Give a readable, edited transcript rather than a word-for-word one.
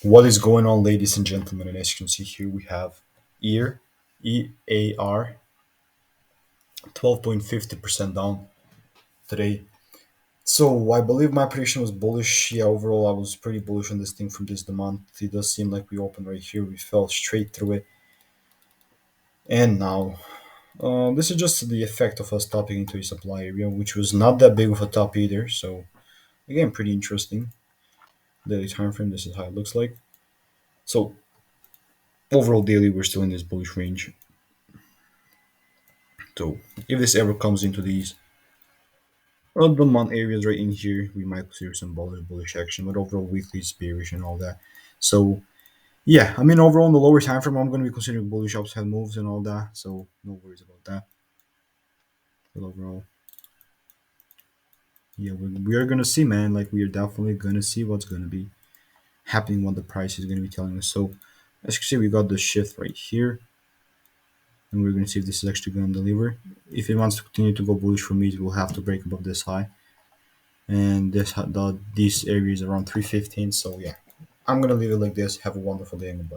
What is going on, ladies and gentlemen? And as you can see here, we have EAR, EAR, 12.50% down today. So I believe my prediction was bullish. Yeah, overall, I was pretty bullish on this thing from just the month. It does seem like we opened right here. We fell straight through it. And now, this is just the effect of us topping into a supply area, which was not that big of a top either. So, again, pretty interesting. Daily time frame, this is how it looks like. So, overall, daily, we're still in this bullish range. So if this ever comes into these the month areas right in here, we might see some bullish action, but overall weekly is bearish and all that. So yeah, I mean overall in the lower time frame, I'm going to be considering bullish upside moves and all that. So no worries about that. But overall, yeah, we are going to see, man. Like we are definitely going to see what's going to be happening, what the price is going to be telling us. So as you can see, we got the shift right here, and we're going to see if this is actually going to deliver. If it wants to continue to go bullish for me, it will have to break above this high. And this area is around 315. So yeah, I'm gonna leave it like this. Have a wonderful day and goodbye.